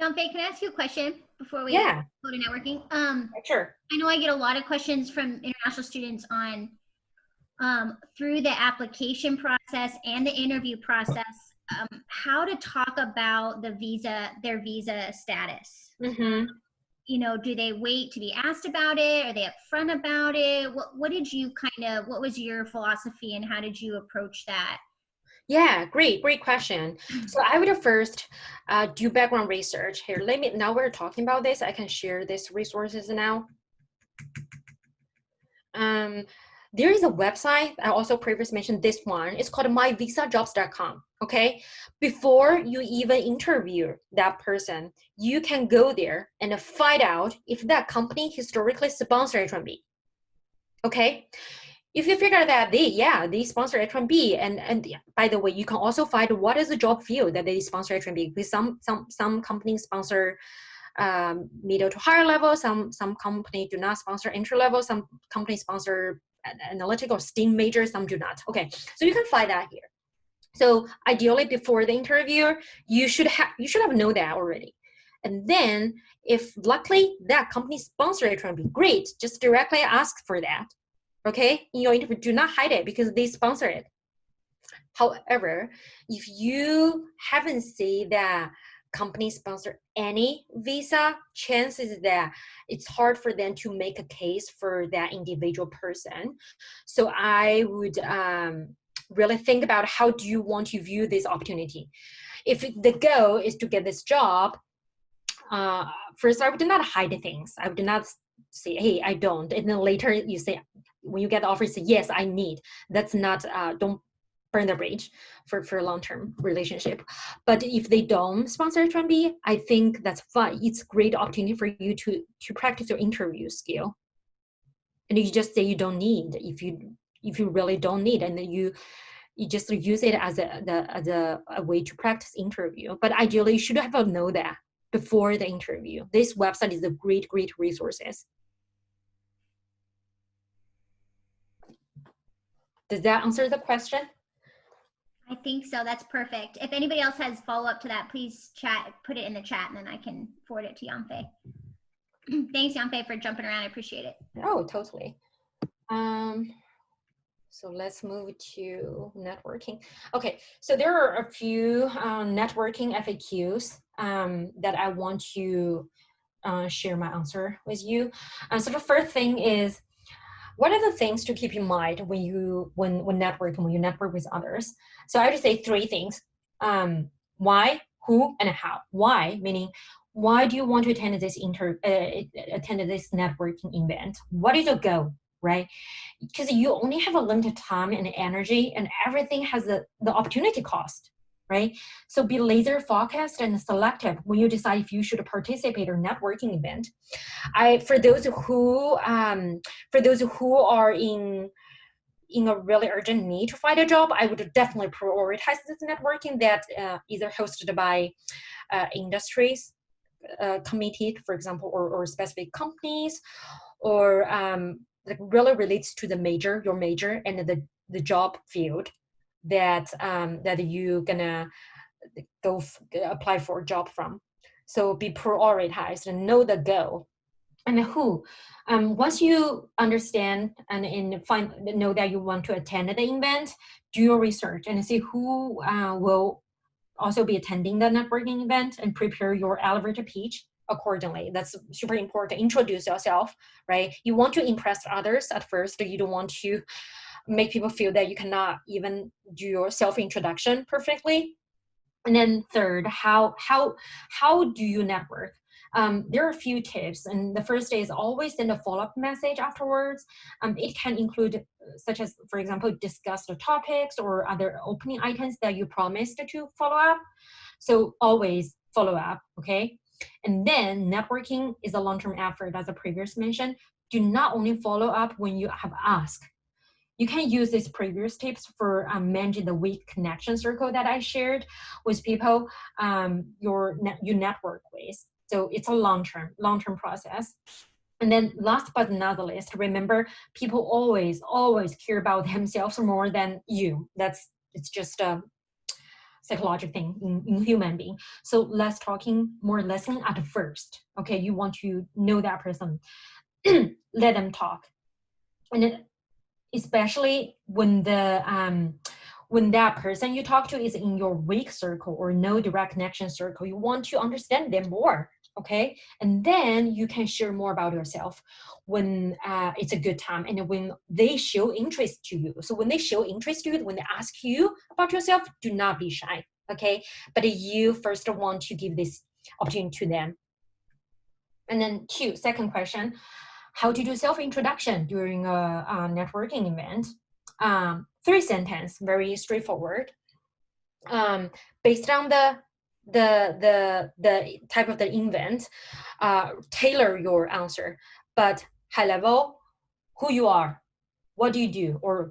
John Faye, can I ask you a question before we Yeah, go to networking? sure. I know I get a lot of questions from international students on through the application process and the interview process, how to talk about their visa status. Mm-hmm. You know, do they wait to be asked about it? Are they upfront about it? What did you what was your philosophy and how did you approach that? Yeah, great question. So I would first do background research here. Now we're talking about this, I can share these resources now. There is a website, I also previously mentioned this one. It's called myvisajobs.com, okay? Before you even interview that person, you can go there and find out if that company historically sponsored H-1B, okay? If you figure that they sponsor H-1B, and by the way, you can also find what is the job field that they sponsor H-1B, because some companies sponsor middle to higher level, some companies do not sponsor entry level, some companies sponsor analytical STEAM major, some do not. Okay, so you can find that here. So ideally before the interview, you should have known that already. And then if luckily that company sponsor H-1B, great, just directly ask for that. Okay, in your interview, do not hide it because they sponsor it. However, if you haven't seen that company sponsor any visa, chances that it's hard for them to make a case for that individual person. So I would really think about how do you want to view this opportunity. If the goal is to get this job, first I would not hide things. I would not say, hey, I don't. And then later you say, when you get the offer, you say, yes, I need. That's not, don't burn the bridge for a long-term relationship. But if they don't sponsor H-1B, I think that's fine. It's a great opportunity for you to practice your interview skill. And you just say you don't need if you really don't need, and then you just use it as a way to practice interview. But ideally, you should have known that before the interview. This website is a great resources. Does that answer the question? I think so. That's perfect. If anybody else has follow-up to that, please put it in the chat, and then I can forward it to Yanfei. Thanks, Yanfei, for jumping around. I appreciate it. Oh, totally. So let's move to networking. Okay, so there are a few networking FAQs that I want to share my answer with you. So the first thing is, what are the things to keep in mind when you network with others? So I would say three things: why, who, and how. Why meaning, why do you want to attend this networking event? What is your goal, right? Because you only have a limited time and energy, and everything has the opportunity cost, right? So be laser focused and selective when you decide if you should participate in a networking event. For those who are in a really urgent need to find a job, I would definitely prioritize this networking that either hosted by industries committee, for example, or specific companies, or that really relates to your major and the job field that you gonna go apply for a job from. So be prioritized and know the goal. And who. Once you understand and know that you want to attend the event, do your research and see who will also be attending the networking event, and prepare your elevator pitch accordingly. That's super important. Introduce yourself, right? You want to impress others at first. You don't want to make people feel that you cannot even do your self-introduction perfectly. And then third, how do you network? There are a few tips, and the first is always send a follow-up message afterwards. It can include, such as, for example, discuss the topics or other opening items that you promised to follow up. So always follow up, okay? And then networking is a long-term effort, as I previously mentioned. Do not only follow up when you have asked. You can use these previous tips for managing the weak connection circle that I shared with people you network with. So it's a long-term process. And then last but not the least, remember, people always care about themselves more than you. It's just psychological thing in human being. So less talking, more listening at first. Okay, you want to know that person. Let them talk. And then especially when that person you talk to is in your weak circle or no direct connection circle, you want to understand them more. Okay, and then you can share more about yourself when it's a good time and when they show interest to you. So when they show interest to you, when they ask you about yourself, do not be shy. Okay, but you first want to give this opportunity to them. And then second question, how to do self-introduction during a networking event. 3 sentences, very straightforward. Based on the type of the event, tailor your answer, but high level, who you are, what do you do, or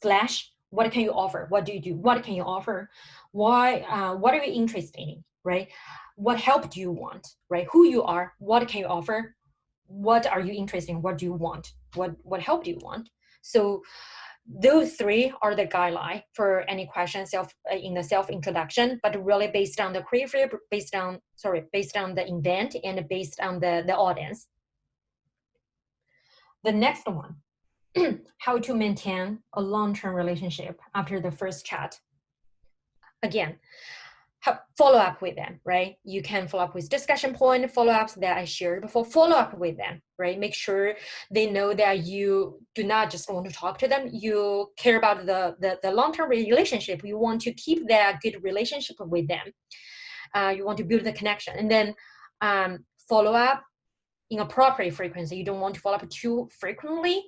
/ what can you offer, what do you do, what can you offer, why, what are you interested in, right? What help do you want, right? Who you are, what can you offer, what are you interested in, what do you want, what help do you want? So those 3 are the guideline for any question in the self-introduction, but really based on the career, based on the event and based on the audience. The next one, how to maintain a long-term relationship after the first chat. Again, follow up with them, right? You can follow up with discussion point, follow-ups that I shared before, follow up with them, right? Make sure they know that you do not just want to talk to them, you care about the long-term relationship. You want to keep that good relationship with them. You want to build the connection, and then follow up in appropriate frequency. You don't want to follow up too frequently.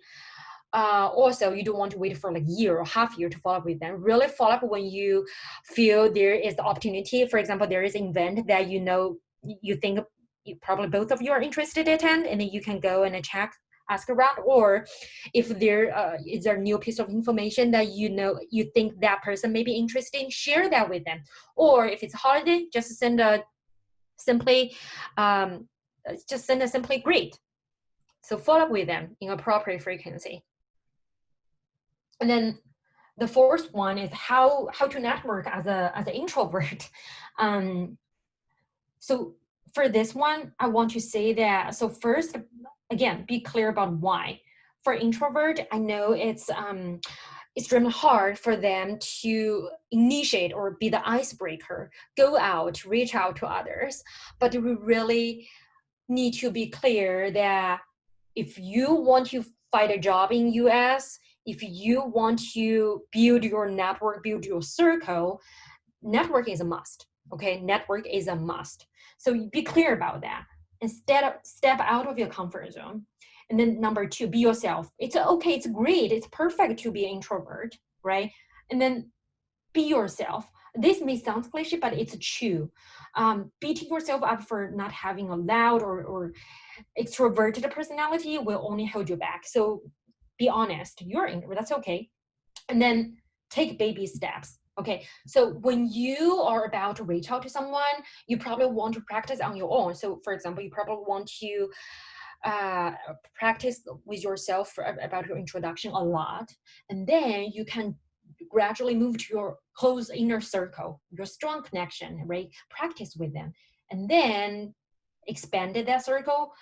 Also, you don't want to wait for like a year or half year to follow up with them. Really follow up when you feel there is the opportunity. For example, there is an event that you think probably both of you are interested to attend, and then you can go and ask around. Or if there is a new piece of information that you think that person may be interested in, share that with them. Or if it's a holiday, just send a simply great. So follow up with them in appropriate frequency. And then the 4th one is how to network as an introvert. So for this one, I want to say that, so first, again, be clear about why. For introvert, I know it's extremely hard for them to initiate or be the icebreaker, go out, reach out to others. But we really need to be clear that if you want to find a job in US, if you want to build your network, build your circle, network is a must, okay? Network is a must. So be clear about that. Instead, step out of your comfort zone. And then number 2, be yourself. It's okay, it's great, it's perfect to be an introvert, right? And then be yourself. This may sound cliche, but it's true. Beating yourself up for not having a loud or extroverted personality will only hold you back. So be honest, you're introvert, that's okay. And then take baby steps. Okay, so when you are about to reach out to someone, you probably want to practice on your own. So for example, you probably want to practice with yourself about your introduction a lot. And then you can gradually move to your close inner circle, your strong connection, right? Practice with them. And then expand that circle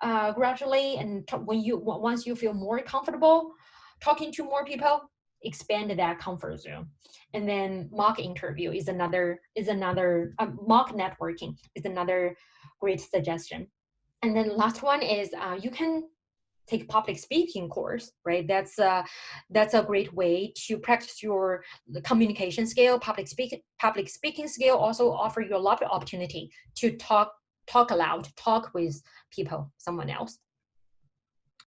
gradually. And once you feel more comfortable talking to more people, expand that comfort zone. And then mock interview is another mock networking is another great suggestion. And then last one is you can take public speaking course, right? That's a great way to practice your communication skill. Public speaking skill also offer you a lot of opportunity to talk aloud, talk with people, someone else.